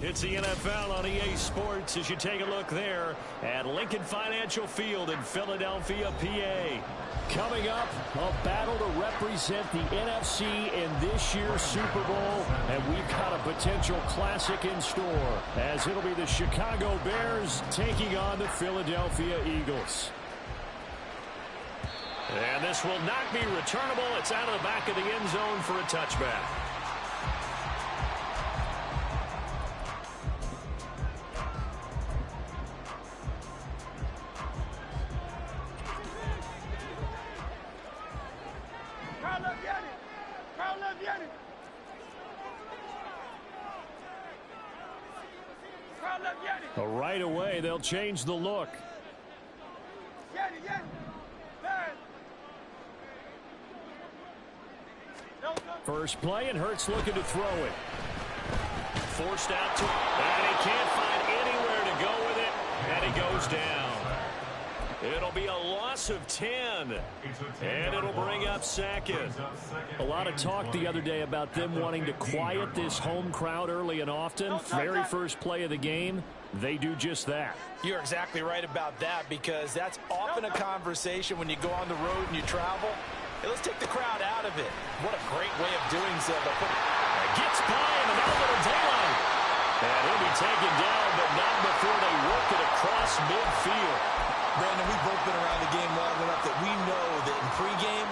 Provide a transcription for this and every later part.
It's the NFL on EA Sports as you take a look there at Lincoln Financial Field in Philadelphia, PA. Coming up, a battle to represent the NFC in this year's Super Bowl, and we've got a potential classic in store as it'll be the Chicago Bears taking on the Philadelphia Eagles. And this will not be returnable. It's out of the back of the end zone for a touchback. Right away, they'll change the look. First play, and Hurts looking to throw it. Forced out to him, and he can't find anywhere to go with it, and he goes down. It'll be a loss of 10, and it'll bring up second. A lot of talk the other day about them wanting to quiet this home crowd early and often. Very first play of the game, they do just that. You're exactly right about that, because that's often a conversation when you go on the road and you travel. Hey, let's take the crowd out of it. What a great way of doing so. Gets by him, and now a little daylight. And he'll be taken down, but not before they work it across midfield. Brandon, we've both been around the game long enough that we know that in pregame,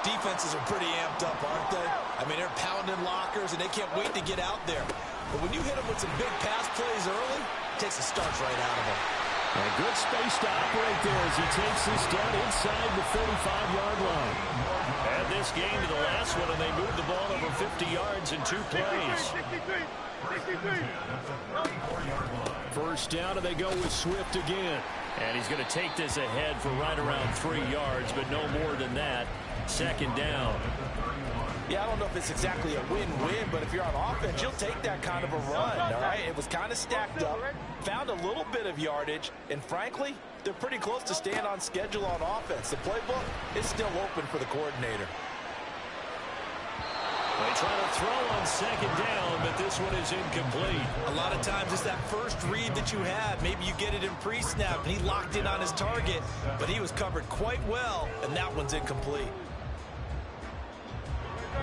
defenses are pretty amped up, aren't they? I mean, they're pounding lockers, and they can't wait to get out there. But when you hit them with some big pass plays early, it takes the starch right out of them. A good space to operate there as he takes this down inside the 35-yard line. Add this game to the last one, and they moved the ball over 50 yards in 2 plays. First down, and they go with Swift again. And he's going to take this ahead for right around 3 yards, but no more than that. Second down. Yeah, I don't know if it's exactly a win-win, but if you're on offense, you'll take that kind of a run, all right? It was kind of stacked up, found a little bit of yardage, and frankly, they're pretty close to staying on schedule on offense. The playbook is still open for the coordinator. They try to throw on second down, but this one is incomplete. A lot of times it's that first read that you have. Maybe you get it in pre-snap, and he locked in on his target, but he was covered quite well, and that one's incomplete.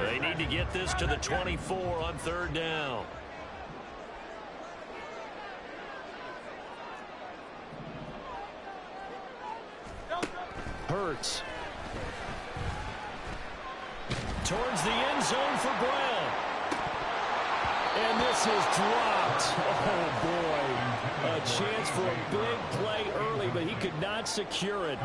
They need to get this to the 24 on third down. Hurts. Towards the end zone for Brown. And this is dropped. Oh, boy. A chance for a big play early, but he could not secure it.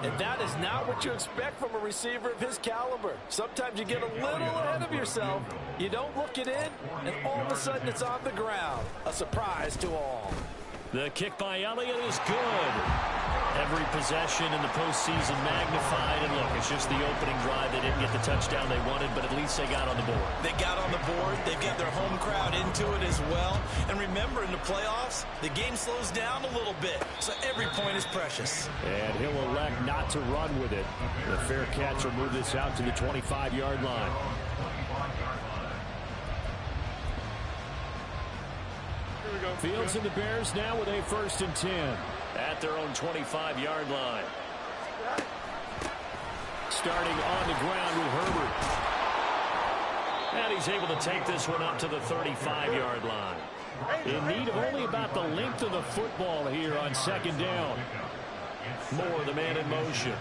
And that is not what you expect from a receiver of his caliber. Sometimes you get a little ahead of yourself. You don't look it in, and all of a sudden it's on the ground. A surprise to all. The kick by Elliott is good. Every possession in the postseason magnified. And look, it's just the opening drive. They didn't get the touchdown they wanted, but at least they got on the board. They got on the board. They've got their home crowd into it as well. And remember, in the playoffs, the game slows down a little bit. So every point is precious. And he'll elect not to run with it. The fair catch will move this out to the 25-yard line. Fields and the Bears now with a 1st and 10 at their own 25-yard line. Starting on the ground with Herbert. And he's able to take this one up to the 35-yard line. In need of only about the length of the football here on second down. Moore, the man in motion.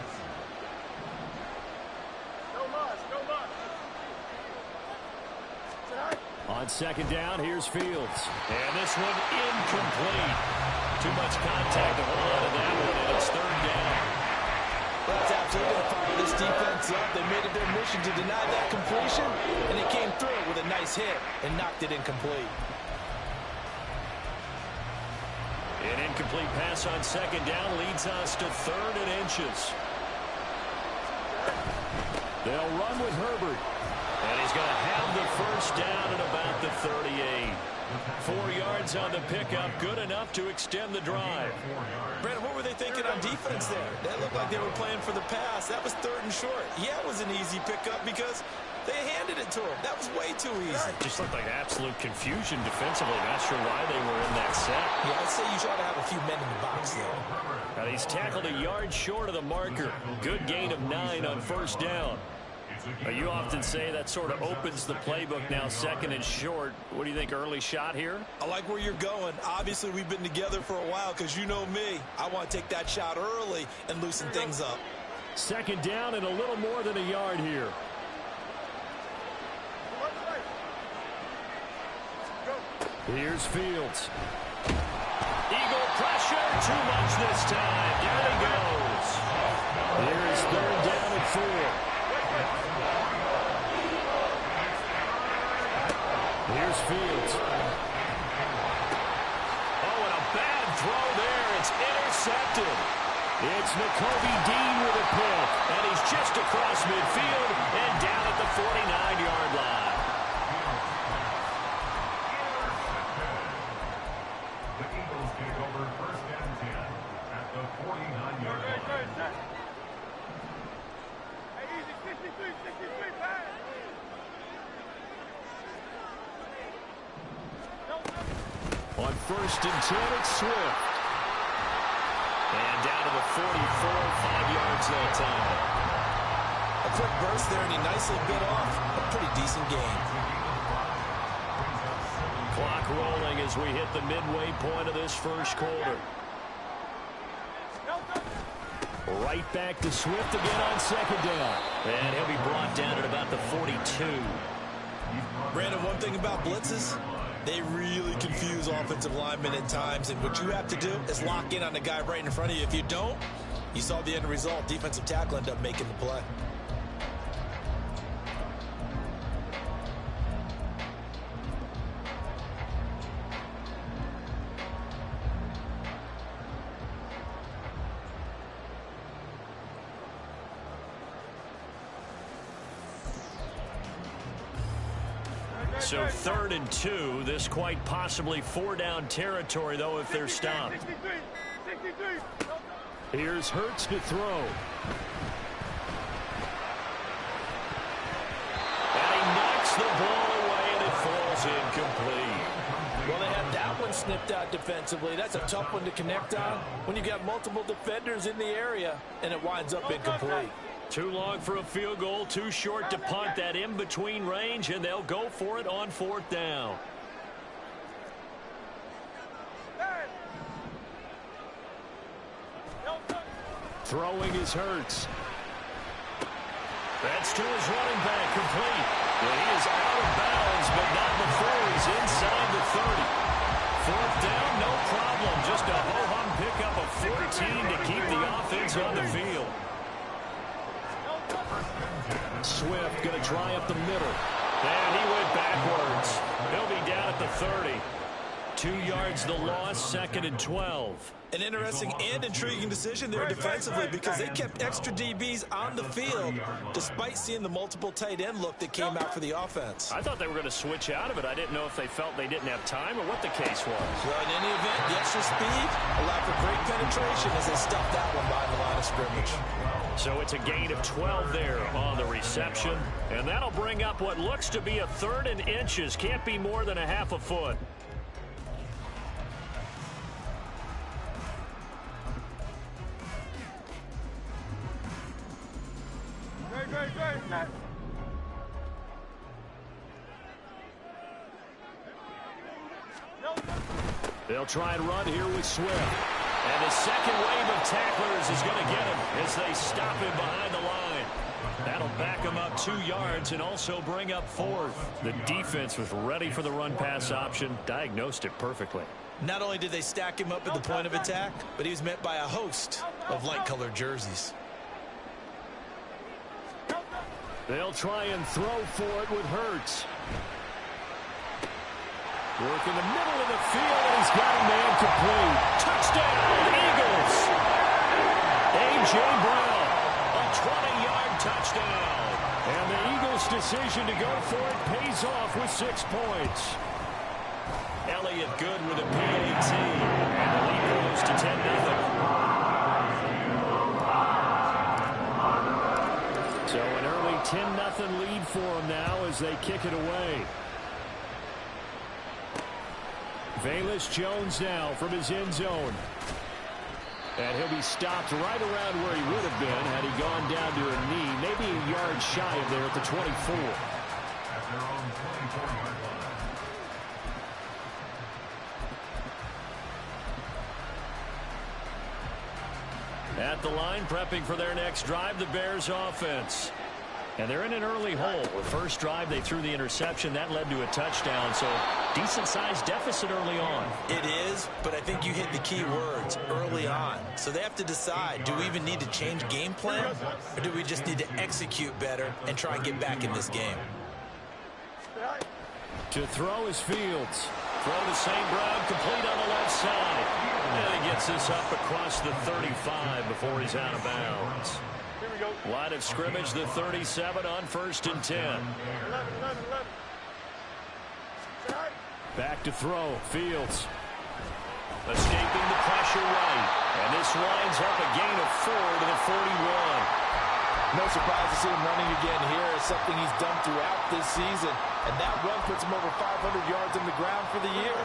On second down, here's Fields. And this one incomplete. Too much contact to hold on to that one, and it's third down. Well, that's absolutely going to fire this defense up. They made it their mission to deny that completion, and they came through it with a nice hit and knocked it incomplete. An incomplete pass on second down leads us to 3rd and inches. They'll run with Herbert. And he's going to have the first First down at about the 38. 4 yards on the pickup, good enough to extend the drive. Brandon, what were they thinking on defense there? That looked like they were playing for the pass. That was 3rd and short. Yeah, it was an easy pickup because they handed it to him. That was way too easy. Just looked like absolute confusion defensively. Not sure why they were in that set. Yeah, I'd say you try to have a few men in the box there. And he's tackled a yard short of the marker. Good gain of 9 on first down. You often say that sort of opens the playbook now, 2nd and short. What do you think, early shot here? I like where you're going. Obviously, we've been together for a while because you know me. I want to take that shot early and loosen things up. 2nd down and a little more than a yard here. Here's Fields. Eagle pressure, too much this time. Down he goes. Here is 3rd down and 4. Here's Fields. Oh, and a bad throw there. It's intercepted. It's Nakobe Dean with a pick. And he's just across midfield and down at the 49-yard line. The Eagles take over 1st and 10 at the 49-yard line. On 1st and 10, it's Swift. And down to the 44, 5 yards that time. A quick burst there, and he nicely bit off a pretty decent gain. Clock rolling as we hit the midway point of this first quarter. Right back to Swift again on 2nd down. And he'll be brought down at about the 42. Brandon, one thing about blitzes, they really confuse offensive linemen at times, and what you have to do is lock in on the guy right in front of you. If you don't, you saw the end result. Defensive tackle ended up making the play. So 3rd and 2, this quite possibly 4-down territory, though, if they're stopped. Here's Hurts to throw. And he knocks the ball away, and it falls incomplete. Well, they had that one snipped out defensively. That's a tough one to connect on when you got multiple defenders in the area, and it winds up incomplete. Too long for a field goal, too short to punt. That in-between range, and they'll go for it on 4th down. Throwing is Hurts. That's to his running back, complete. Well, he is out of bounds, but not before he's inside the 30. 4th down, no problem. Just a ho-hum pickup of 14 to keep the offense on the field. Swift going to try up the middle. And he went backwards. He'll be down at the 30. 2 yards the loss, 2nd and 12. An interesting and intriguing decision there defensively because they kept extra DBs on the field despite seeing the multiple tight end look that came out for the offense. I thought they were going to switch out of it. I didn't know if they felt they didn't have time or what the case was. Well, in any event, the extra speed allowed for great penetration as they stuffed that one behind the line of scrimmage. So it's a gain of 12 there on the reception. And that'll bring up what looks to be a 3rd and inches. Can't be more than a half a foot. They'll try and run here with Swift. And the second wave of tacklers is going to get him as they stop him behind the line. That'll back him up 2 yards and also bring up 4th. The defense was ready for the run-pass option, diagnosed it perfectly. Not only did they stack him up at the point of attack, but he was met by a host of light-colored jerseys. They'll try and throw for it with Hurts. Work in the middle of the field, and he's got a man complete. Touchdown, Eagles! A.J. Brown, a 20-yard touchdown. And the Eagles' decision to go for it pays off with 6 points. Elliott good with a PAT. And the lead grows to 10-0. So an early 10-0 lead for them now as they kick it away. Velus Jones now from his end zone. And he'll be stopped right around where he would have been had he gone down to a knee, maybe a yard shy of there at the 24. At their own 24-yard line. At the line, prepping for their next drive, the Bears offense. And they're in an early hole. The first drive, they threw the interception. That led to a touchdown, so decent-sized deficit early on. It is, but I think you hit the key words, early on. So they have to decide, do we even need to change game plan, or do we just need to execute better and try and get back in this game? To throw is Fields. Throw to St. Brown, complete on the left side. And he gets this up across the 35 before he's out of bounds. Line of scrimmage, the 37 on 1st and 10. Back to throw, Fields. Escaping the pressure right. And this winds up a gain of 4 to the 41. No surprise to see him running again here. It's something he's done throughout this season. And that run puts him over 500 yards on the ground for the year.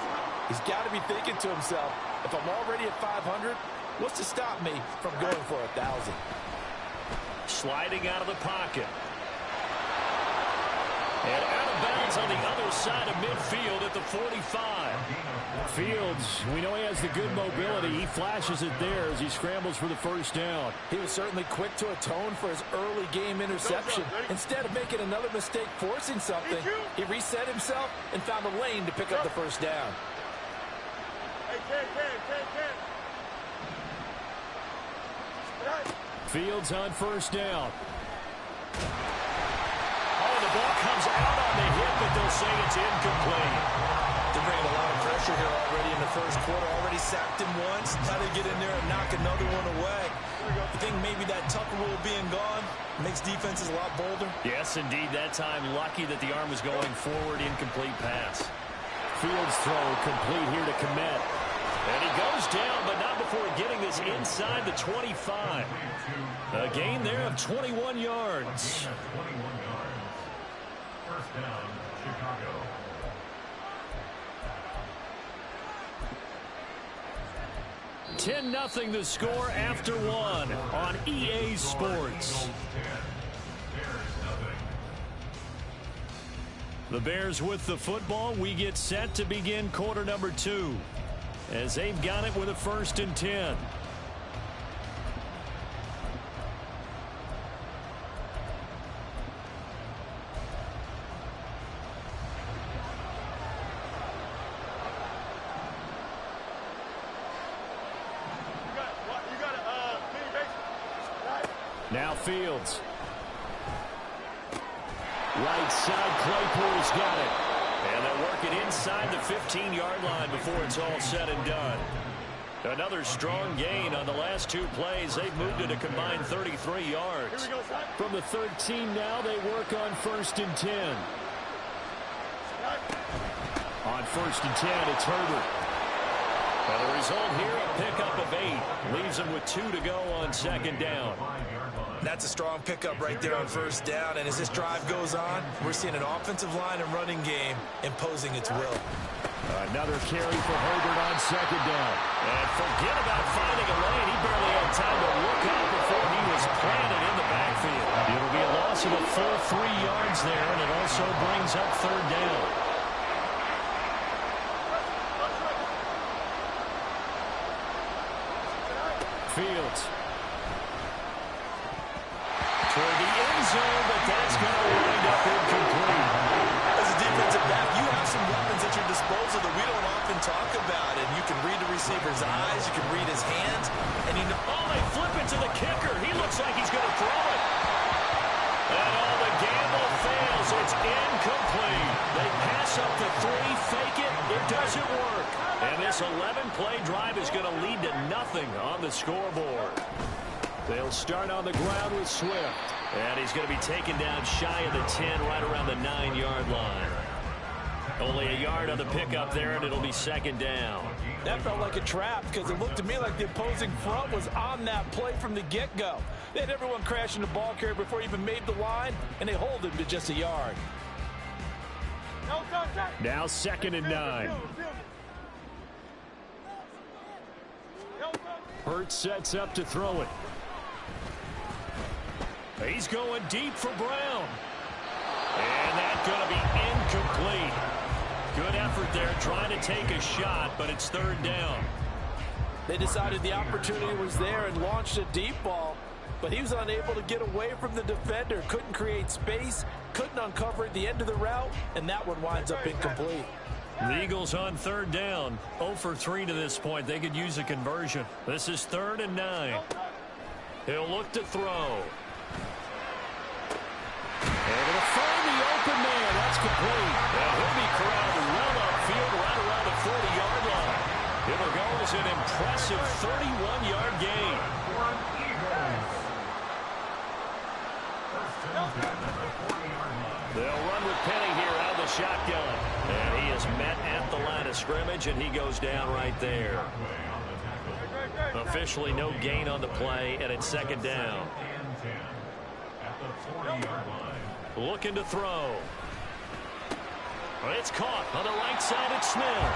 He's got to be thinking to himself, if I'm already at 500, what's to stop me from going for 1,000? Sliding out of the pocket. And out of bounds on the other side of midfield at the 45. Fields, we know he has the good mobility. He flashes it there as he scrambles for the first down. He was certainly quick to atone for his early game interception. Instead of making another mistake forcing something, he reset himself and found a lane to pick up the first down. Fields on first down. Oh, the ball comes out on the hit, but they'll say it's incomplete. They're bringing a lot of pressure here already in the first quarter. Already sacked him once. How to get in there and knock another one away. I think maybe that Tucker rule being gone makes defenses a lot bolder. Yes, indeed. That time, lucky that the arm was going forward. Incomplete pass. Fields throw complete here to Kmet. And he goes down, but not before getting this inside the 25. A gain there of 21 yards. 21 yards. First down, Chicago. $10-0 the score after one on EA Sports. The Bears with the football. We get set to begin quarter number 2 as they've got it with a 1st and 10. Now Fields. Right side, Claypool's got it. And they'll work it inside the 15-yard line before it's all said and done. Another strong gain on the last 2 plays. They've moved it a combined 33 yards. From the 13 now, they work on 1st and 10. On 1st and 10, it's Herbert. And the result here, a pickup of 8. Leaves them with 2 to go on 2nd down. That's a strong pickup right there on first down. And as this drive goes on, we're seeing an offensive line and running game imposing its will. Another carry for Herbert on 2nd down. And forget about finding a lane. He barely had time to look up before he was planted in the backfield. It'll be a loss of a full 3 yards there, and it also brings up 3rd down. Fields. Toward the end zone, but that's going to wind up incomplete. As a defensive back, you have some weapons at your disposal that we don't often talk about. And you can read the receiver's eyes, you can read his hands, and you know. Oh, they flip it to the kicker. He looks like he's going to throw it. And all the gamble fails. It's incomplete. They pass up the 3, fake it. It doesn't work. And this 11-play drive is going to lead to nothing on the scoreboard. They'll start on the ground with Swift. And he's going to be taken down shy of the 10, right around the 9-yard line. Only a yard on the pickup there, and it'll be second down. That felt like a trap because it looked to me like the opposing front was on that play from the get-go. They had everyone crashing the ball carrier before he even made the line, and they hold him to just a yard. Now 2nd and 9. Hurts sets up to throw it. He's going deep for Brown. And that's going to be incomplete. Good effort there trying to take a shot, but it's 3rd down. They decided the opportunity was there and launched a deep ball, but he was unable to get away from the defender. Couldn't create space, couldn't uncover at the end of the route, and that one winds up incomplete. The Eagles on 3rd down. 0 for 3 to this point. They could use a conversion. This is 3rd and 9. He'll look to throw. And it'll find the open man. That's complete. And he'll be corralled well upfield right around the 40-yard line. It'll go as an impressive 31-yard gain. They'll run with Penny here out of the shotgun. And he is met at the line of scrimmage, and he goes down right there. Officially no gain on the play, and it's 2nd down. Looking to throw. It's caught on the right side at Smith.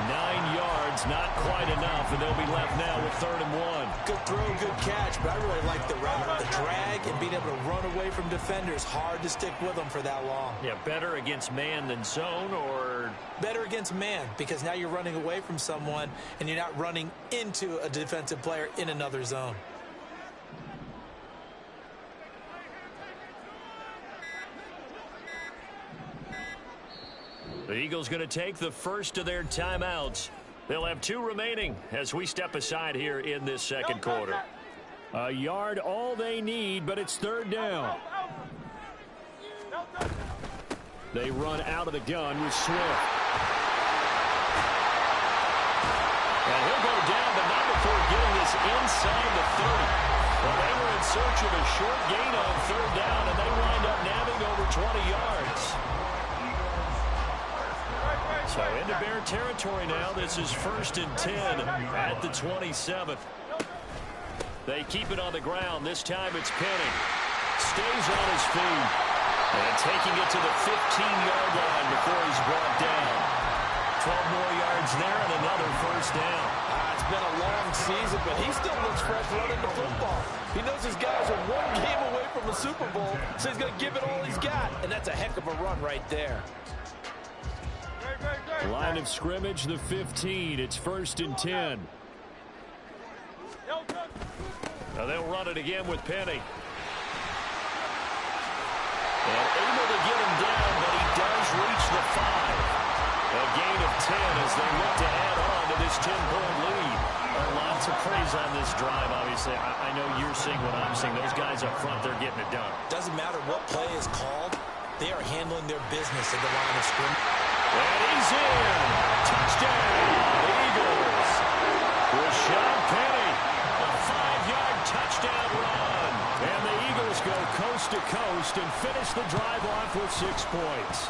9 yards, not quite enough, and they'll be left now with 3rd and 1. Good throw, good catch, but I really like the route. The drag and being able to run away from defenders. Hard to stick with them for that long. Yeah, better against man than zone, or? Better against man, because now you're running away from someone, and you're not running into a defensive player in another zone. The Eagles going to take the first of their timeouts. They'll have 2 remaining as we step aside here in this 2nd quarter. A yard all they need, but it's 3rd down. They run out of the gun with Swift. And he'll go down, but not before getting this inside the 30. Well, they were in search of a short gain on 3rd down, and they wind up nabbing over 20 yards. So into Bear territory now. This is 1st and 10 at the 27th. They keep it on the ground. This time it's Penny. Stays on his feet. And taking it to the 15-yard line before he's brought down. 12 more yards there and another 1st down. It's been a long season, but he still looks fresh running the football. He knows his guys are 1 game away from the Super Bowl, so he's going to give it all he's got. And that's a heck of a run right there. Line of scrimmage, the 15. It's 1st and 10. Now they'll run it again with Penny. And able to get him down, but he does reach the 5. A gain of 10 as they look to add on to this 10-point lead. Lots of praise on this drive, obviously. I know you're seeing what I'm seeing. Those guys up front, they're getting it done. Doesn't matter what play is called. They are handling their business at the line of scrimmage. And he's in. Touchdown, Eagles. Rashad Penny, a 5-yard touchdown run. And the Eagles go coast to coast and finish the drive off with 6 points.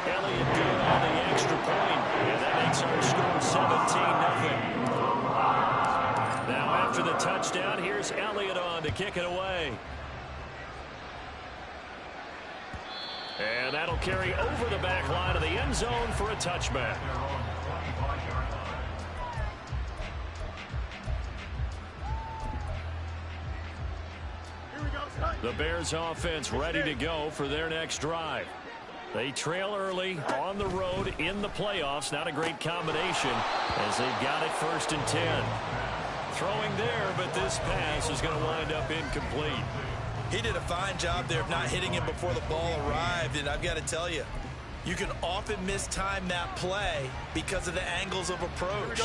Elliott good on the extra point, and that makes our score 17-0. Now after the touchdown, here's Elliott on to kick it away. And that'll carry over the back line of the end zone for a touchback. The Bears offense ready to go for their next drive. They trail early on the road in the playoffs. Not a great combination as they've got it 1st and 10. Throwing there, but this pass is going to wind up incomplete. He did a fine job there of not hitting him before the ball arrived, and I've got to tell you, you can often mistime that play because of the angles of approach.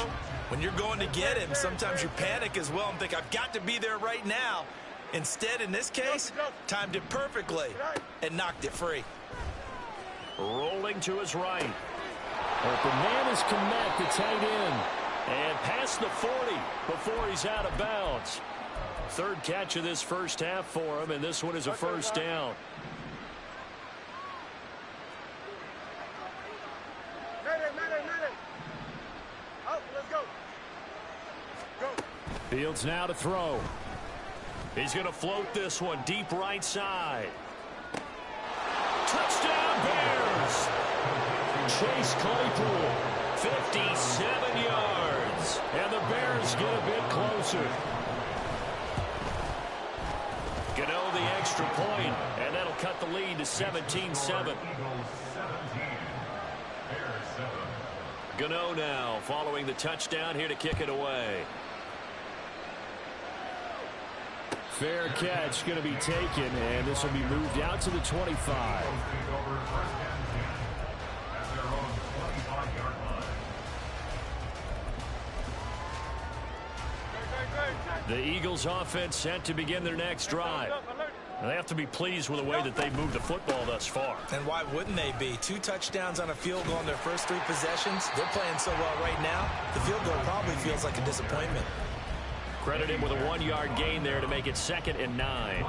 When you're going to get him, sometimes you panic as well and think, I've got to be there right now. Instead, in this case, timed it perfectly and knocked it free. Rolling to his right. Open man is Kmet, the tight end. And past the 40 before he's out of bounds. Third catch of this first half for him, and this one is a first down. Fields now to throw. He's going to float this one deep right side. Touchdown Bears! Chase Claypool, 57 yards. And the Bears get a bit closer. Gano the extra point, and that'll cut the lead to 17-7. Gano now following the touchdown here to kick it away. Fair catch going to be taken, and this will be moved out to the 25. The Eagles offense set to begin their next drive. They have to be pleased with the way that they've moved the football thus far. And why wouldn't they be? 2 touchdowns on a field goal in their first 3 possessions. They're playing so well right now, the field goal probably feels like a disappointment. Credit him with a 1-yard gain there to make it 2nd and 9.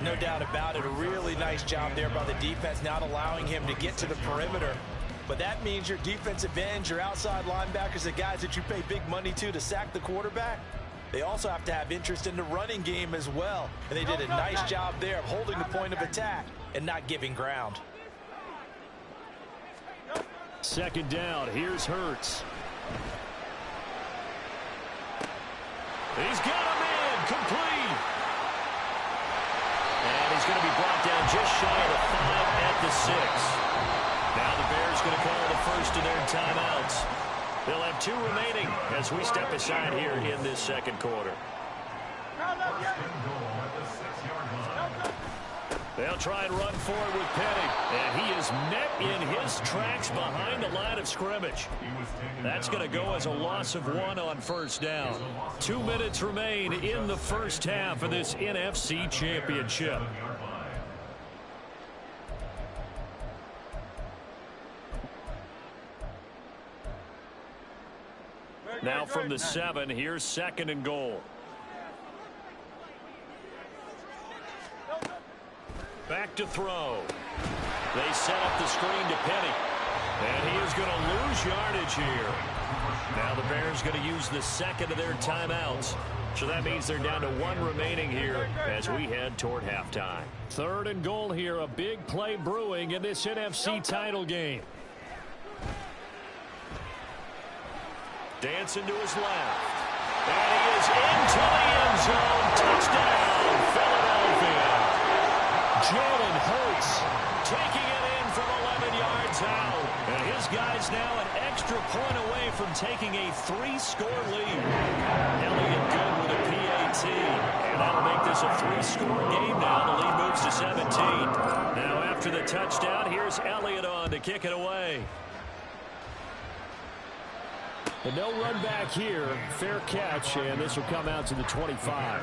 No doubt about it. A really nice job there by the defense, not allowing him to get to the perimeter. But that means your defensive ends, your outside linebackers, the guys that you pay big money to sack the quarterback, they also have to have interest in the running game as well. And they did a nice job there of holding the point of attack and not giving ground. 2nd down. Here's Hurts. He's got him in, complete. And he's going to be brought down just shy of the 5 at the 6. Now the Bears going to call the first of their timeouts. They'll have 2 remaining as we step aside here in this second quarter. They'll try and run forward with Penny. And he is met in his tracks behind the line of scrimmage. That's going to go as a loss of 1 on first down. 2 minutes remain in the first half of this NFC Championship. Now from the 7, here's 2nd and goal. Back to throw. They set up the screen to Penny. And he is going to lose yardage here. Now the Bears going to use the 2nd of their timeouts. So that means they're down to 1 remaining here as we head toward halftime. 3rd and goal here. A big play brewing in this NFC title game. Dancing to his left. And he is into the end zone. Touchdown, Philadelphia. Jalen Hurts taking it in from 11 yards out. And his guy's now an extra point away from taking a 3-score lead. Elliott good with a PAT. And that'll make this a 3-score game now. The lead moves to 17. Now after the touchdown, here's Elliott on to kick it away. And no run back here. Fair catch, and this will come out to the 25.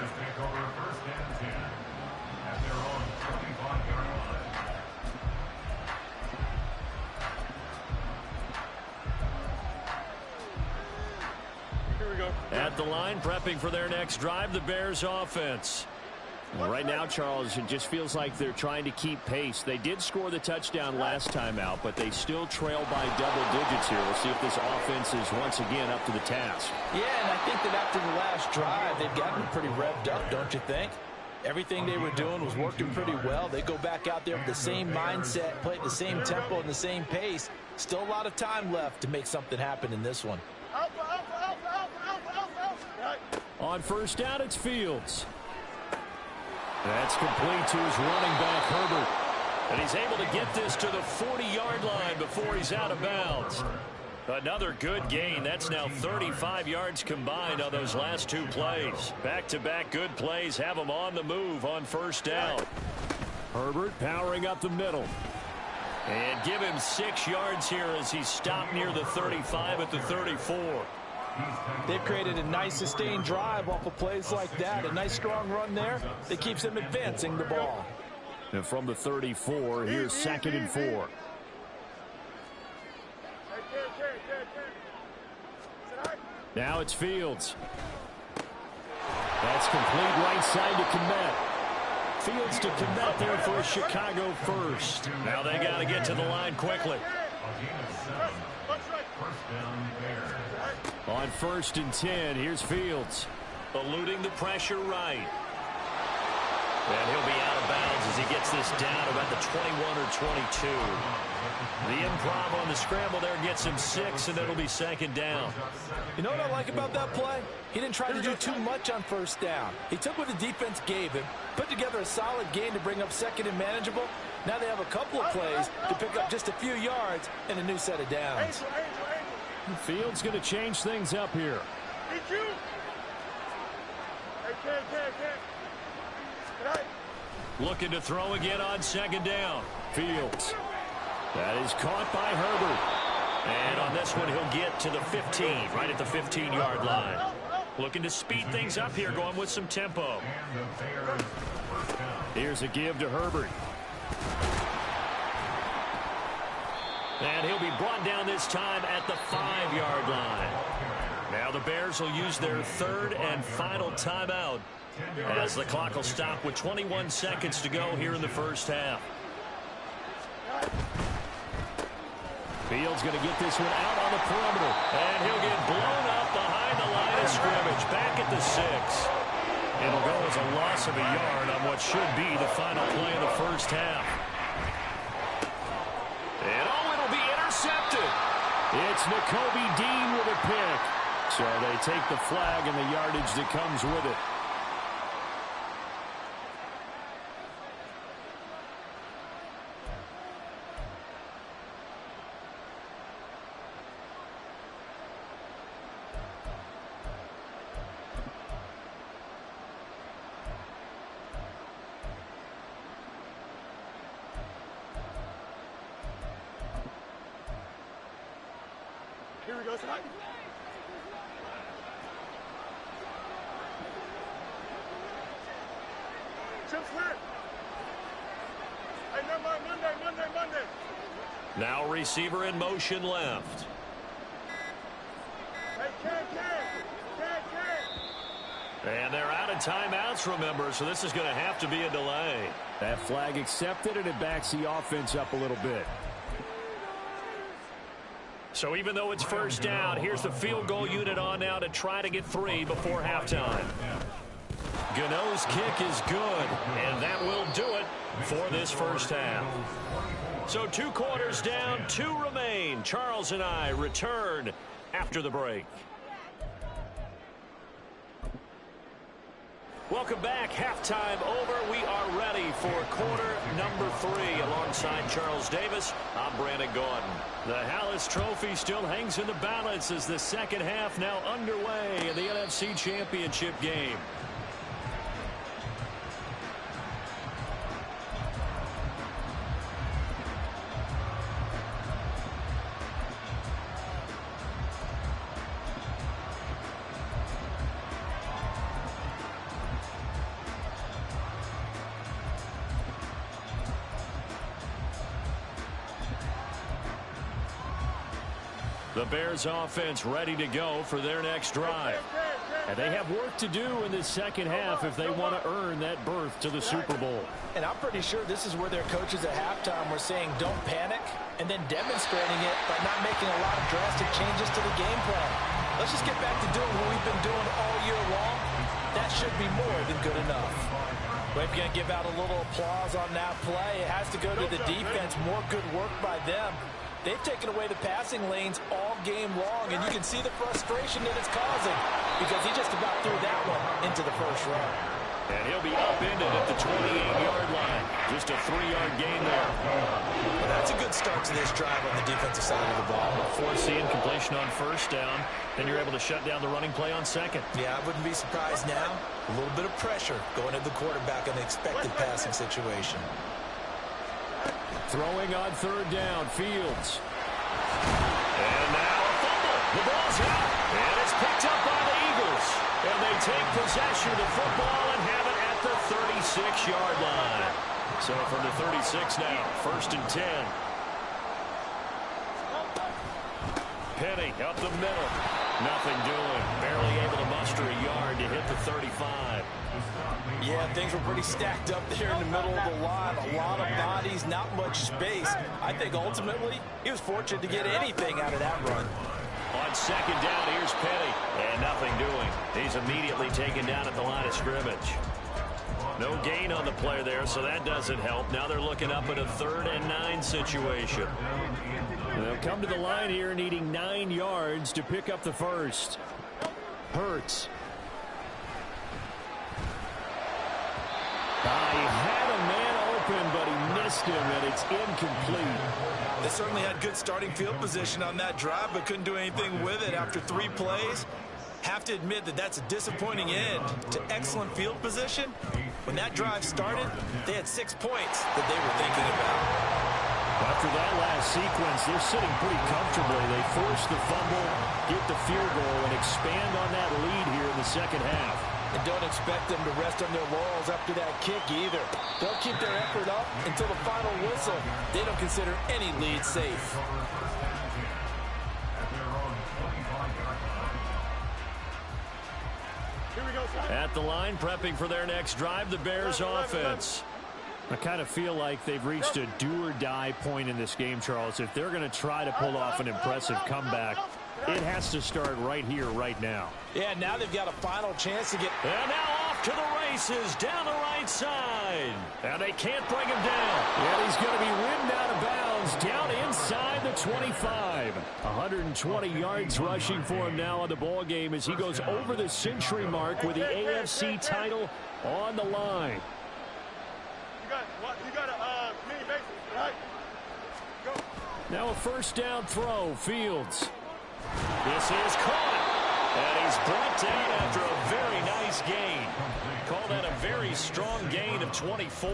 At the line, prepping for their next drive, the Bears offense. Right now, Charles, it just feels like they're trying to keep pace. They did score the touchdown last time out, but they still trail by double digits here. We'll see if this offense is once again up to the task. Yeah, and I think that after the last drive, they've gotten pretty revved up, don't you think? Everything they were doing was working pretty well. They go back out there with the same mindset, play at the same tempo and the same pace. Still a lot of time left to make something happen in this one. On first down, it's Fields. That's complete to his running back, Herbert. And he's able to get this to the 40-yard line before he's out of bounds. Another good gain. That's now 35 yards combined on those last 2 plays. Back-to-back good plays have him on the move on first down. Herbert powering up the middle. And give him 6 yards here as he's stopped near the 35 at the 34. They've created a nice sustained drive off of plays like that. A nice strong run there that keeps them advancing the ball. And from the 34, here's 2nd and 4. Now it's Fields. That's complete right side to Kmet. Fields to Kmet there for a Chicago first. Now they got to get to the line quickly. On 1st and 10, here's Fields. Eluding the pressure right. And he'll be out of bounds as he gets this down about the 21 or 22. The improv on the scramble there gets him 6, and it'll be 2nd down. You know what I like about that play? He didn't try to do too much on 1st down. He took what the defense gave him, put together a solid game to bring up 2nd and manageable. Now they have a couple of plays to pick up just a few yards and a new set of downs. Fields going to change things up here. Looking to throw again on 2nd down. Fields. That is caught by Herbert. And on this one, he'll get to the 15, right at the 15-yard line. Looking to speed things up here, going with some tempo. Here's a give to Herbert. And he'll be brought down this time at the 5-yard line. Now the Bears will use their 3rd and final timeout as the clock will stop with 21 seconds to go here in the 1st half. Fields going to get this one out on the perimeter. And he'll get blown up behind the line of scrimmage, back at the 6. It'll go as a loss of a yard on what should be the final play of the 1st half. And it'll be intercepted. It's Nakobe Dean with a pick. So they take the flag and the yardage that comes with it. Here we go, tonight. Chip clear. Hey, never mind, Monday. Now receiver in motion left. Hey, can. And they're out of timeouts, remember, so this is going to have to be a delay. That flag accepted, and it backs the offense up a little bit. So even though it's 1st down, here's the field goal unit on now to try to get 3 before halftime. Gano's kick is good, and that will do it for this 1st half. So 2 quarters down, 2 remain. Charles and I return after the break. Welcome back. Halftime over. We are ready for quarter number 3. Alongside Charles Davis, I'm Brandon Gordon. The Hallis Trophy still hangs in the balance as the 2nd half now underway in the NFC Championship game. The Bears offense ready to go for their next drive. And they have work to do in the 2nd half if they want to earn that berth to the Super Bowl. And I'm pretty sure this is where their coaches at halftime were saying don't panic, and then demonstrating it by not making a lot of drastic changes to the game plan. Let's just get back to doing what we've been doing all year long. That should be more than good enough. We're going to give out a little applause on that play. It has to go to the defense. More good work by them. They've taken away the passing lanes all game long, and you can see the frustration that it's causing because he just about threw that one into the first run. And he'll be upended at the 28-yard line. Just a 3-yard gain there. Well, that's a good start to this drive on the defensive side of the ball. Forcing completion on 1st down, then you're able to shut down the running play on 2nd. Yeah, I wouldn't be surprised now. A little bit of pressure going at the quarterback in the expected passing situation. Throwing on 3rd down, Fields. And now a fumble. The ball's out, and it's picked up by the Eagles. And they take possession of the football and have it at the 36-yard line. So from the 36 now, 1st and 10. Penny up the middle. Nothing doing. Barely able to muster a yard to hit the 35. Yeah, things were pretty stacked up there in the middle of the line. A lot of bodies, not much space. I think ultimately he was fortunate to get anything out of that run. On second down, here's Petty. And nothing doing. He's immediately taken down at the line of scrimmage. No gain on the play there, so that doesn't help. Now they're looking up at a 3rd and 9 situation. They'll come to the line here needing 9 yards to pick up the first. Hurts. He had a man open, but he missed him, and it's incomplete. They certainly had good starting field position on that drive, but couldn't do anything with it after 3 plays. Have to admit that that's a disappointing end to excellent field position. When that drive started, they had 6 points that they were thinking about. After that last sequence, they're sitting pretty comfortably. They force the fumble, get the field goal, and expand on that lead here in the second half. And don't expect them to rest on their laurels after that kick either. They'll keep their effort up until the final whistle. They don't consider any lead safe. Here we go, son. At the line, prepping for their next drive, the Bears offense. I kind of feel like they've reached a do-or-die point in this game, Charles. If they're going to try to pull off an impressive comeback, it has to start right here, right now. Yeah, now they've got a final chance to get... And now off to the races, down the right side. And they can't bring him down. And he's going to be ridden out of bounds, down inside the 25. 120 yards rushing for him now on the ball game as he goes over the century mark with the AFC title on the line. You got a mini bases, right? Go. Now a first down throw, Fields. This is caught. And he's brought down after a very nice gain. Call that a very strong gain of 24.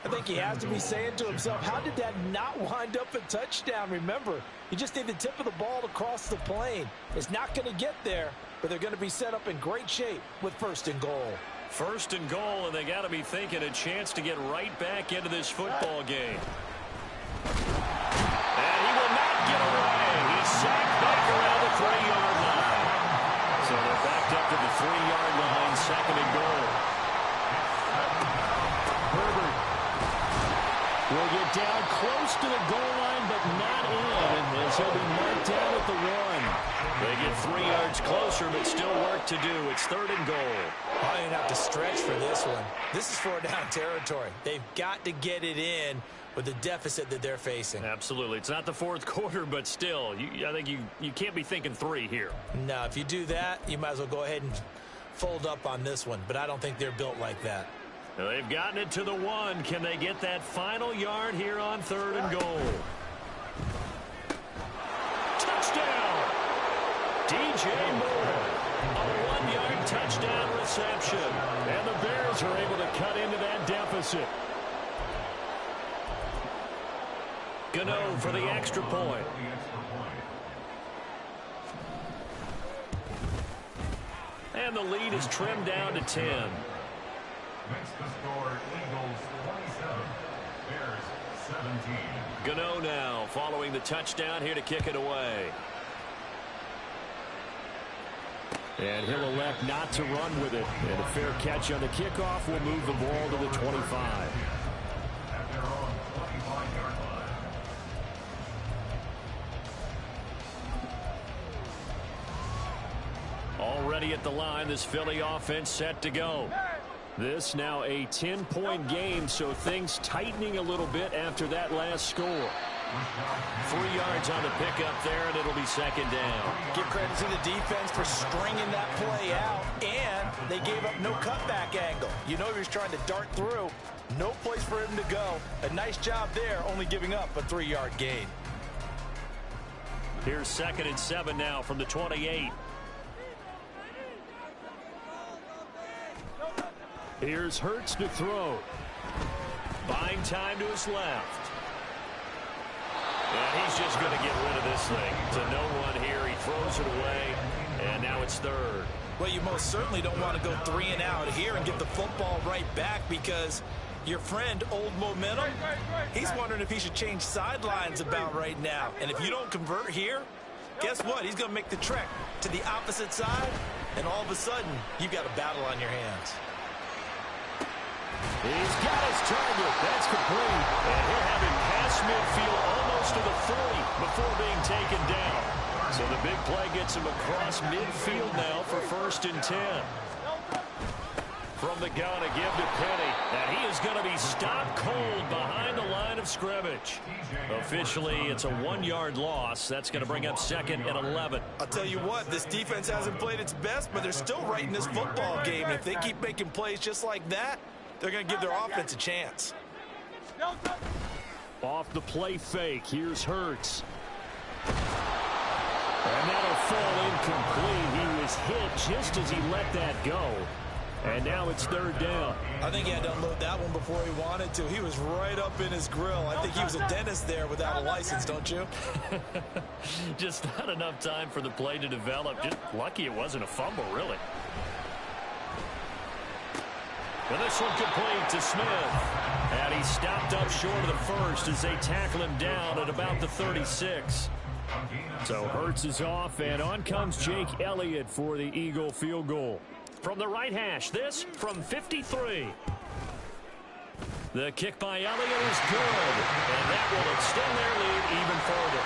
I think he has to be saying to himself, how did that not wind up a touchdown? Remember, you just need the tip of the ball to cross the plane. It's not going to get there, but they're going to be set up in great shape with 1st and goal. 1st and goal, and they got to be thinking a chance to get right back into this football game. And he will not get away. He's sacked back around the 3-yard line. So they're backed up to the 3-yard line, 2nd and goal. Herbert will get down close to the goal line, but not in, as he'll be marked down at the 1. They get 3 yards closer, but still work to do. It's 3rd and goal. Probably going to have to stretch for this one. This is 4-down territory. They've got to get it in with the deficit that they're facing. Absolutely. It's not the 4th quarter, but still, I think you can't be thinking 3 here. No, if you do that, you might as well go ahead and fold up on this one, but I don't think they're built like that. They've gotten it to the 1. Can they get that final yard here on 3rd and goal? Touchdown! DJ Moore. A 1-yard touchdown reception. And the Bears are able to cut into that deficit. Gano for the extra point. And the lead is trimmed down to 10. Next to score, Eagles 27, Bears 17. Gano now following the touchdown here to kick it away. And he'll elect not to run with it. And a fair catch on the kickoff will move the ball to the 25. At their own 25-yard line. Already at the line, this Philly offense set to go. This now a 10-point game, so things tightening a little bit after that last score. 3 yards on the pickup there, and it'll be 2nd down. Give credit to the defense for stringing that play out, and they gave up no cutback angle. You know he was trying to dart through. No place for him to go. A nice job there, only giving up a 3-yard gain. Here's 2nd and 7 now from the 28. Here's Hurts to throw. Buying time to his left. And he's just going to get rid of this thing. To no one here. He throws it away, and now it's 3rd. Well, you most certainly don't want to go 3 and out here and get the football right back because your friend, Old Momentum, he's wondering if he should change sidelines about right now. And if you don't convert here, guess what? He's going to make the trek to the opposite side, and all of a sudden, you've got a battle on your hands. He's got his target. That's complete. And he'll have it past midfield almost to the 40 before being taken down. So the big play gets him across midfield now for 1st and 10. From the gun, a give to Penny. And he is going to be stopped cold behind the line of scrimmage. Officially, it's a 1-yard loss. That's going to bring up 2nd and 11. I'll tell you what, this defense hasn't played its best, but they're still right in this football game. And if they keep making plays just like that, they're going to give their offense a chance. Off the play fake, here's Hurts. And that'll fall incomplete. He was hit just as he let that go. And now it's 3rd down. I think he had to unload that one before he wanted to. He was right up in his grill. I think he was a dentist there without a license, don't you? Just not enough time for the play to develop. Just lucky it wasn't a fumble, really. And this one complete to Smith. And he stopped up short of the first as they tackle him down at about the 36. So Hurts is off, and on comes Jake Elliott for the Eagle field goal. From the right hash, this from 53. The kick by Elliott is good, and that will extend their lead even further.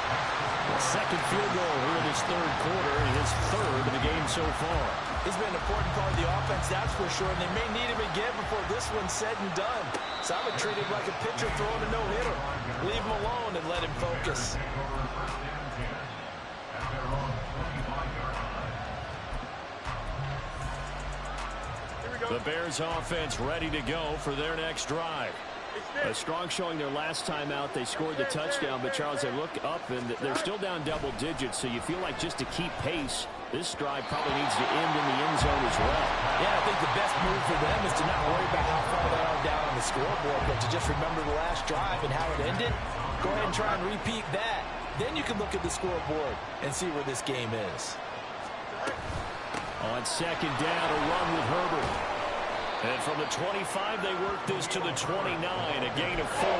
The 2nd field goal here in this 3rd quarter, and his 3rd of the game so far. He's been an important part of the offense, that's for sure, and they may need him again before this one's said and done. So I would treat him like a pitcher throwing a no-hitter. Leave him alone and let him focus. The Bears offense ready to go for their next drive. A strong showing their last time out. They scored the touchdown, but Charles, they look up and they're still down double digits, so you feel like just to keep pace, this drive probably needs to end in the end zone as well. Yeah, I think the best move for them is to not worry about how far they are down on the scoreboard, but to just remember the last drive and how it ended. Go ahead and try and repeat that. Then you can look at the scoreboard and see where this game is. On 2nd down, a run with Herbert. And from the 25, they work this to the 29, a gain of 4.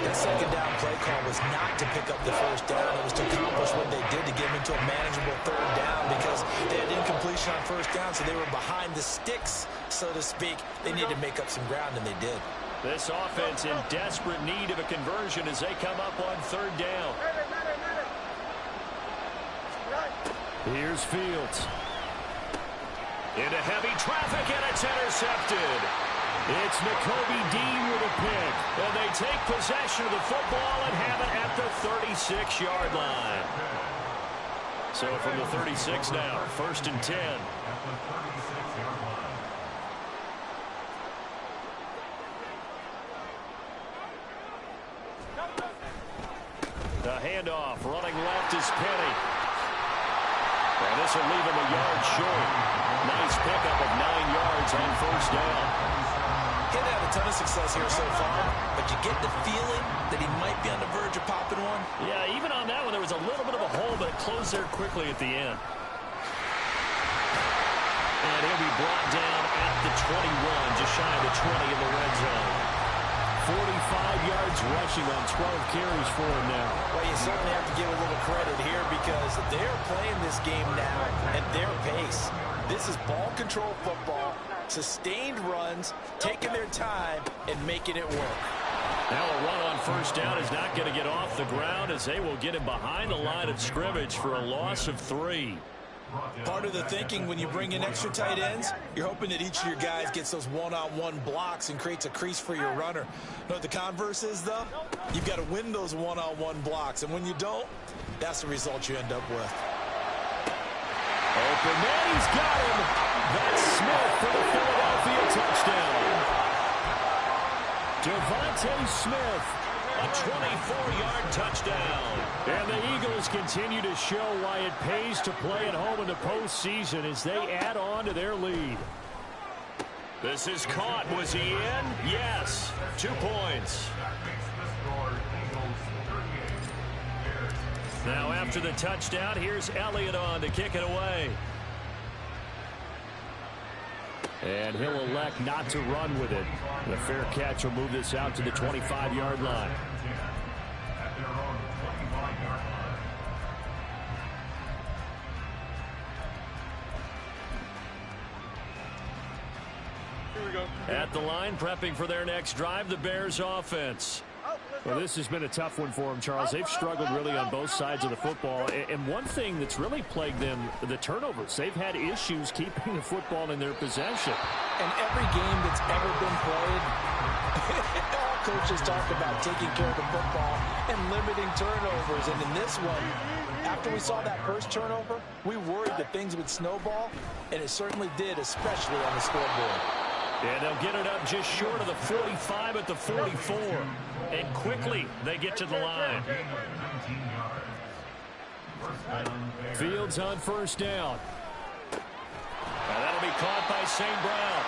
That 2nd down play call was not to pick up the 1st down. It was to accomplish what they did to get them into a manageable 3rd down because they had incompletion on 1st down, so they were behind the sticks, so to speak. They needed to make up some ground, and they did. This offense in desperate need of a conversion as they come up on 3rd down. Here's Fields. Into heavy traffic, and it's intercepted. It's Nakobe Dean with a pick. And they take possession of the football and have it at the 36-yard line. So from the 36 now, 1st and 10. The handoff, running left is Penny. And this will leave him a yard short. Nice pickup of 9 yards on 1st down. He didn't have a ton of success here so far, but you get the feeling that he might be on the verge of popping one. Yeah, even on that one, there was a little bit of a hole, but it closed there quickly at the end. And he'll be brought down at the 21, just shy of the 20 in the red zone. 45 yards rushing on 12 carries for him now. Well, you certainly have to give a little credit here because they're playing this game now at their pace. This is ball control football, sustained runs, taking their time, and making it work. Now a run on 1st down is not going to get off the ground as they will get him behind the line of scrimmage for a loss of 3. Part of the thinking when you bring in extra tight ends, you're hoping that each of your guys gets those one-on-one blocks and creates a crease for your runner. You know what the converse is, though? You've got to win those one-on-one blocks, and when you don't, that's the result you end up with. Open man, he's got him. That's Smith for the Philadelphia touchdown. Devontae Smith, a 24-yard touchdown. And the Eagles continue to show why it pays to play at home in the postseason as they add on to their lead. This is caught. Was he in? Yes. 2 points. Now after the touchdown, here's Elliott on to kick it away. And he'll elect not to run with it. The fair catch will move this out to the 25-yard line. At the line, prepping for their next drive, the Bears offense. Well, this has been a tough one for them, Charles. They've struggled really on both sides of the football. And one thing that's really plagued them, the turnovers. They've had issues keeping the football in their possession. And every game that's ever been played, all coaches talk about taking care of the football and limiting turnovers. And in this one, after we saw that first turnover, we worried that things would snowball, and it certainly did, especially on the scoreboard. And they'll get it up just short of the 45 at the 44. And quickly, they get to the line. Fields on first down. And that'll be caught by St. Brown.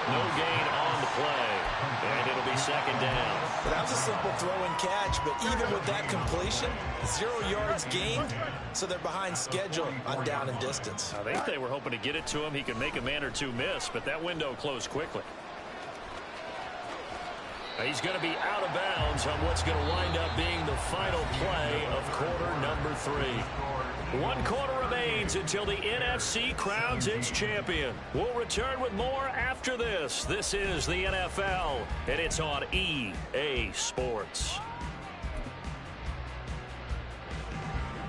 No gain on the play. And it'll be second down. That was a simple throw and catch, but even with that completion, 0 yards gained, so they're behind schedule on down and distance. I think they were hoping to get it to him. He could make a man or two miss, but that window closed quickly. He's going to be out of bounds on what's going to wind up being the final play of quarter number 3. 1 quarter remains until the NFC crowns its champion. We'll return with more after this. This is the NFL, and it's on EA Sports.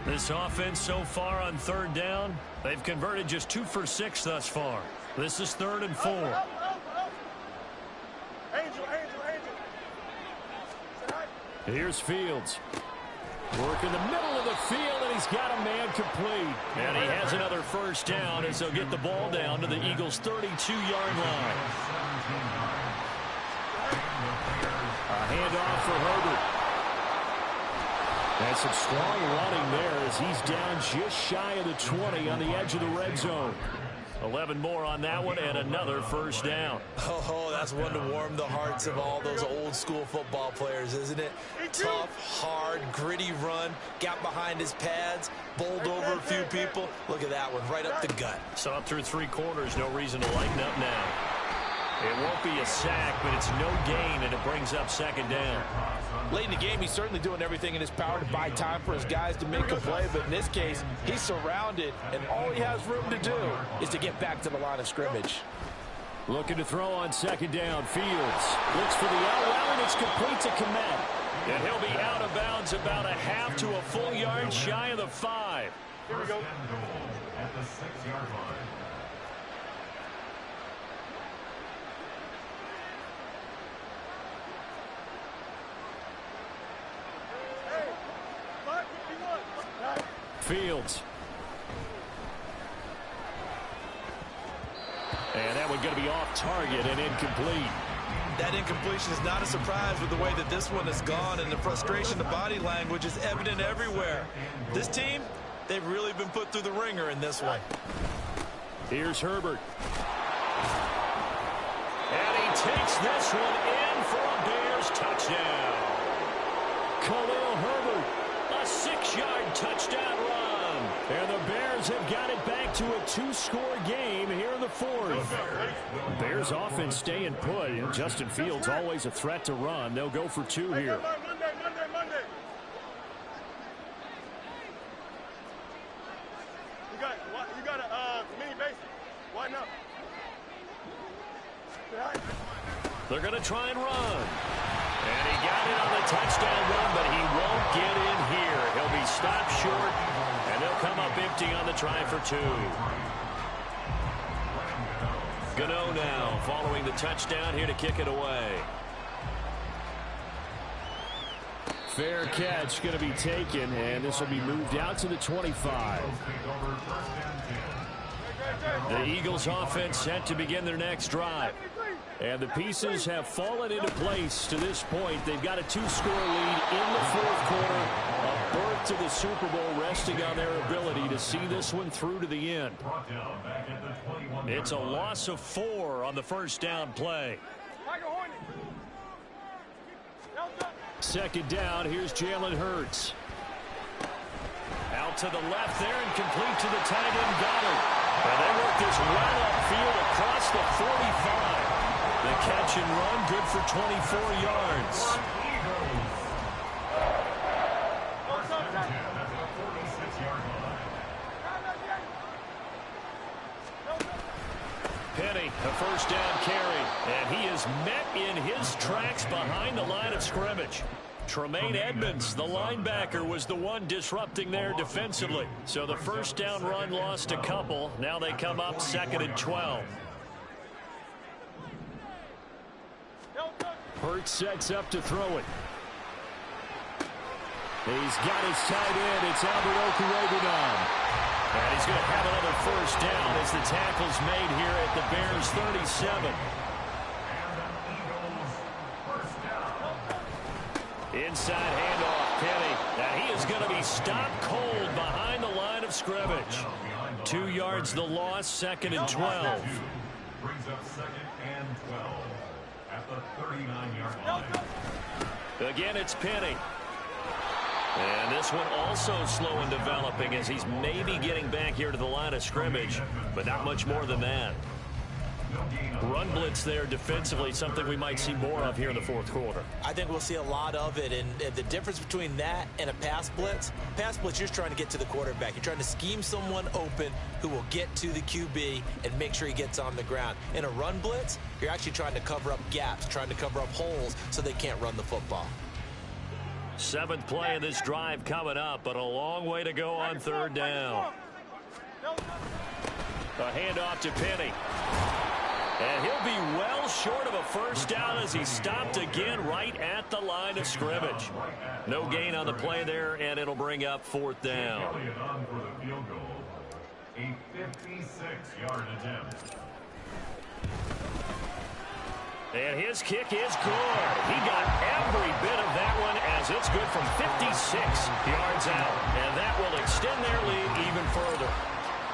This offense so far on third down, they've converted just 2 for 6 thus far. This is 3rd and 4. Here's Fields. Work in the middle of the field, and he's got a man complete. And he has another first down as they'll get the ball down to the Eagles' 32-yard line. A handoff for Herbert. And some strong running there as he's down just shy of the 20 on the edge of the red zone. 11 more on that one, and another first down. Oh, that's one to warm the hearts of all those old school football players, isn't it? Tough, hard, gritty run, got behind his pads, bowled over a few people. Look at that one, right up the gut. So up through 3 quarters, no reason to lighten up now. It won't be a sack, but it's no gain, and it brings up second down. Late in the game, he's certainly doing everything in his power to buy time for his guys to make a play, but in this case, he's surrounded, and all he has room to do is to get back to the line of scrimmage. Looking to throw on second down. Fields looks for the out route, and it's complete to Komet. And he'll be out of bounds about a half to a full yard shy of the 5. Here we go. At the 6-yard line. Fields. And that one going to be off target and incomplete. That incompletion is not a surprise with the way that this one has gone, and the frustration, the body language is evident everywhere. This team, they've really been put through the ringer in this one. Here's Herbert. And he takes this one in for a Bears touchdown. Khalil Herbert, a 6-yard touchdown run. And the Bears have got it back to a 2-score game here in the 4th. Bears offense staying put. And Justin Fields always a threat to run. They'll go for 2 here. Monday. You got a mini base. Why not? They're going to try and run. And he got it on the touchdown run, but he won't get in here. He'll be stopped short, and they'll come up empty on the try for 2. Gano now following the touchdown here to kick it away. Fair catch going to be taken, and this will be moved out to the 25. The Eagles offense set to begin their next drive. And the pieces have fallen into place to this point. They've got a 2-score lead in the 4th quarter. A berth to the Super Bowl resting on their ability to see this one through to the end. It's a loss of 4 on the first down play. Second down, here's Jalen Hurts. Out to the left there and complete to the tight end Goddard. And they work this right upfield across the 45. The catch and run, good for 24 yards. Penny, a first down carry. And he is met in his tracks behind the line of scrimmage. Tremaine Edmonds, the linebacker, was the one disrupting there defensively. So the first down run lost a couple. Now they come up 2nd and 12. Hurts sets up to throw it. He's got his tight end. It's Albert Okuregunon. And he's going to have another first down as the tackle's made here at the Bears 37. Inside handoff, Penny. And he is going to be stopped cold behind the line of scrimmage. 2 yards the loss, 2nd and 12. Brings up 2nd and 12 at the 39-yard line. Again, it's Penny. And this one also slow in developing as he's maybe getting back here to the line of scrimmage, but not much more than that. Run blitz there defensively, something we might see more of here in the 4th quarter. I think we'll see a lot of it, and the difference between that and a pass blitz, you're just trying to get to the quarterback. You're trying to scheme someone open who will get to the QB and make sure he gets on the ground. In a run blitz, you're actually trying to cover up gaps, trying to cover up holes so they can't run the football. 7th play of this drive coming up, but a long way to go on 3rd down. A handoff to Penny. And he'll be well short of a first down as he's stopped again right at the line of scrimmage. No gain on the play there, and it'll bring up 4th down. Elliott on for the field goal. A 56-yard attempt. And his kick is good. He got every bit of that one as it's good from 56 yards out. And that will extend their lead even further.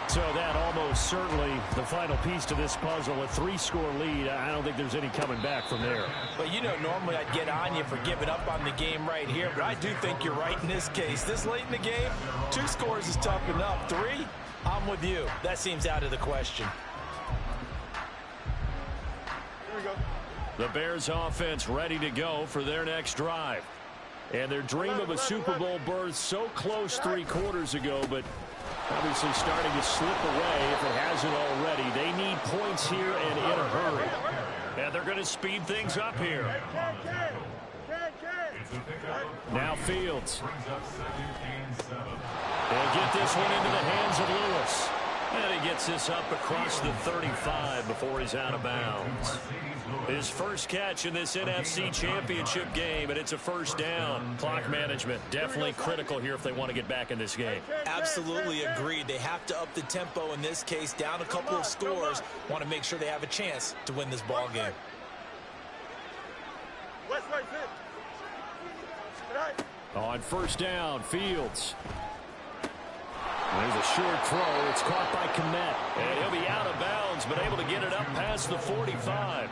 So that almost certainly the final piece to this puzzle, a 3-score lead. I don't think there's any coming back from there. But you know, normally I'd get on you for giving up on the game right here, but I do think you're right in this case. This late in the game, 2 scores is tough enough. 3, I'm with you. That seems out of the question. Here we go. The Bears offense ready to go for their next drive. And their dream of a Super Bowl berth so close 3 quarters ago, but obviously starting to slip away if it hasn't already. They need points here and in a hurry. And they're going to speed things up here. Now Fields. They'll get this one into the hands of Lewis. And he gets this up across the 35 before he's out of bounds. His first catch in this NFC Championship game, and it's a first down. Clock management definitely critical here if they want to get back in this game. Absolutely agreed. They have to up the tempo in this case, down a couple of scores. Want to make sure they have a chance to win this ball game. On first down, Fields. There's a short throw. It's caught by Kmet. And he'll be out of bounds, but able to get it up past the 45.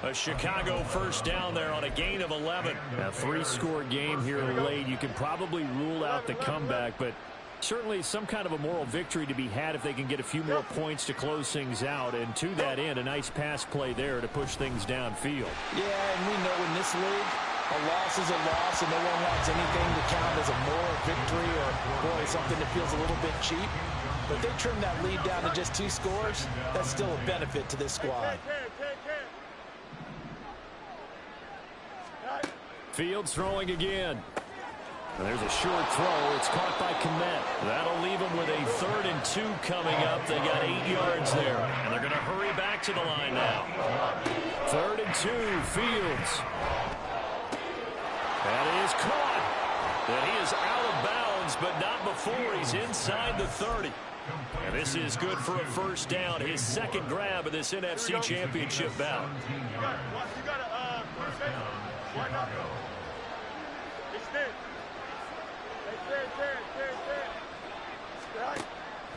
A Chicago first down there on a gain of 11. A 3-score game here late. You can probably rule out the comeback, but certainly some kind of a moral victory to be had if they can get a few more points to close things out. And to that end, a nice pass play there to push things downfield. Yeah, and we know in this league, a loss is a loss, and no one wants anything to count as a moral victory or, boy, something that feels a little bit cheap. But they trim that lead down to just 2 scores. That's still a benefit to this squad. Fields throwing again. And there's a short throw. It's caught by Kmet. That'll leave them with a 3rd and 2 coming up. They got 8 yards there, and they're going to hurry back to the line now. 3rd and 2, Fields. That is caught. And he is out of bounds, but not before he's inside the 30. And this is good for a first down. His 2nd grab of this NFC Championship bout.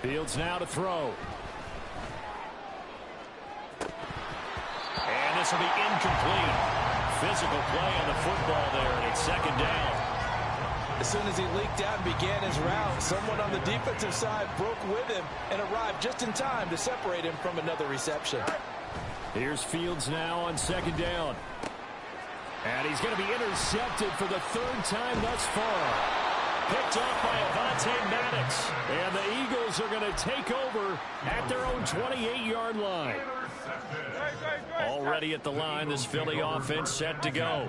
Fields now to throw. And this will be incomplete. Physical play on the football there, and it's 2nd down. As soon as he leaked out and began his route, someone on the defensive side broke with him and arrived just in time to separate him from another reception. Here's Fields now on 2nd down. And he's going to be intercepted for the 3rd time thus far. Picked up by Avonte Maddox. And the Eagles are going to take over at their own 28-yard line. Already at the line, this Philly offense set to go.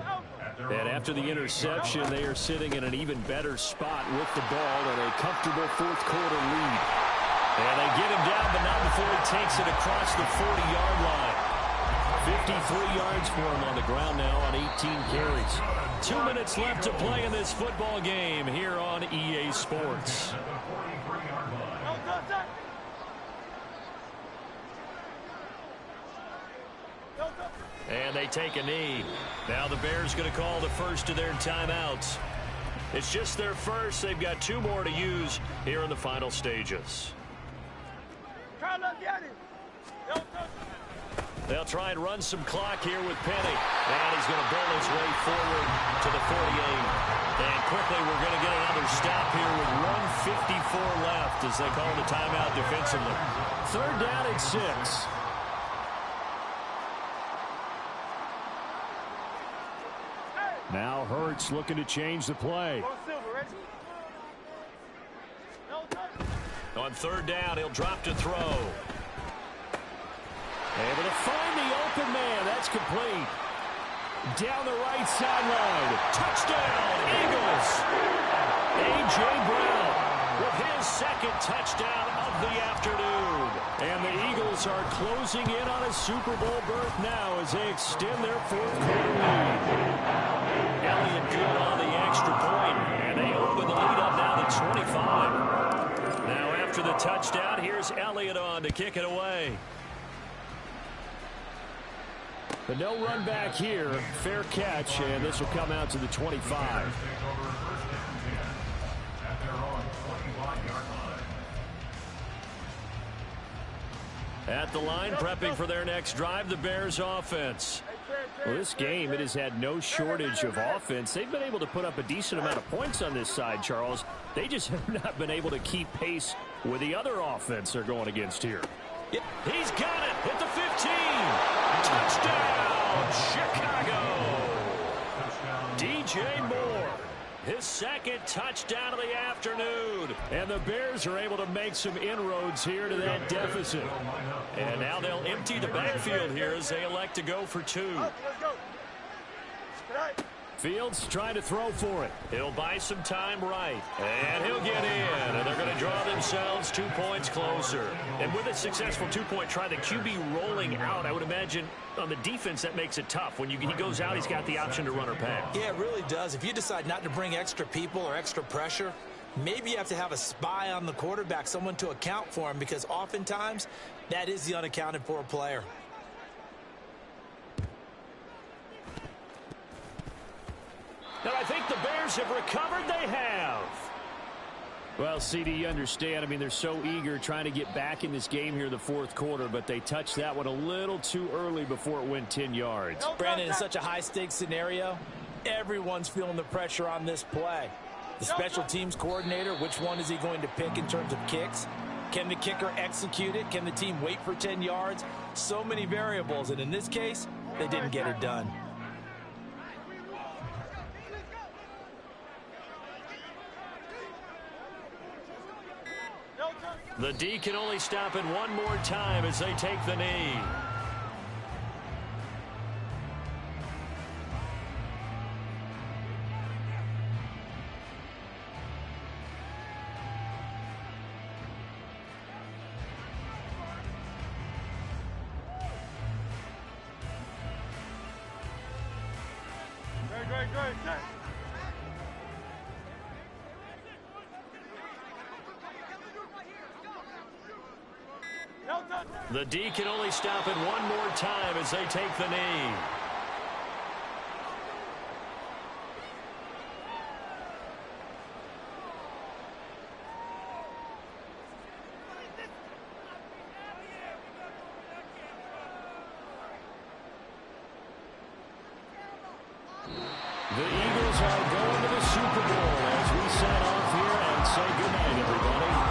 And after the interception, they are sitting in an even better spot with the ball and a comfortable fourth-quarter lead. And they get him down, but not before he takes it across the 40-yard line. 53 yards for him on the ground now on 18 carries. 2 minutes left to play in this football game here on EA Sports. And they take a knee. Now the Bears going to call the first of their timeouts. It's just their first. They've got 2 more to use here in the final stages. They'll try and run some clock here with Penny. And he's going to bull his way forward to the 48. And quickly we're going to get another stop here with 1:54 left as they call the timeout defensively. 3rd down and 6. Now Hurts looking to change the play. On 3rd down, he'll drop to throw. Able to find the open man. That's complete. Down the right sideline. Touchdown, Eagles. A.J. Brown with his 2nd touchdown of the afternoon. And the Eagles are closing in on a Super Bowl berth now as they extend their 4th-quarter lead. Elliott good on the extra point, and they open the lead up now to 25. Now after the touchdown, here's Elliott on to kick it away. But no run back here. Fair catch, and this will come out to the 25. At the line, prepping for their next drive, the Bears offense. Well, this game, it has had no shortage of offense. They've been able to put up a decent amount of points on this side, Charles. They just have not been able to keep pace with the other offense they're going against here. Yep. He's got it at the 15. Touchdown, Chicago. DJ Moore. His 2nd touchdown of the afternoon. And the Bears are able to make some inroads here to that deficit. And now they'll empty the backfield here as they elect to go for 2. Fields trying to throw for it. He'll buy some time right. And he'll get in. And they're going to draw themselves 2 points closer. And with a successful 2-point try, the QB rolling out, I would imagine on the defense that makes it tough. When he goes out, he's got the option to run or pass. Yeah, it really does. If you decide not to bring extra people or extra pressure, maybe you have to have a spy on the quarterback, someone to account for him, because oftentimes that is the unaccounted for player. And I think the Bears have recovered. They have. Well, CD, you understand. I mean, they're so eager trying to get back in this game here in the 4th quarter, but they touched that one a little too early before it went 10 yards. Brandon, in such a high-stakes scenario, everyone's feeling the pressure on this play. The special teams coordinator, which one is he going to pick in terms of kicks? Can the kicker execute it? Can the team wait for 10 yards? So many variables, and in this case, they didn't get it done. The D can only stop it one more time as they take the knee. Great. The D can only stop it one more time as they take the knee. The Eagles are going to the Super Bowl as we sign off here and say goodnight, everybody.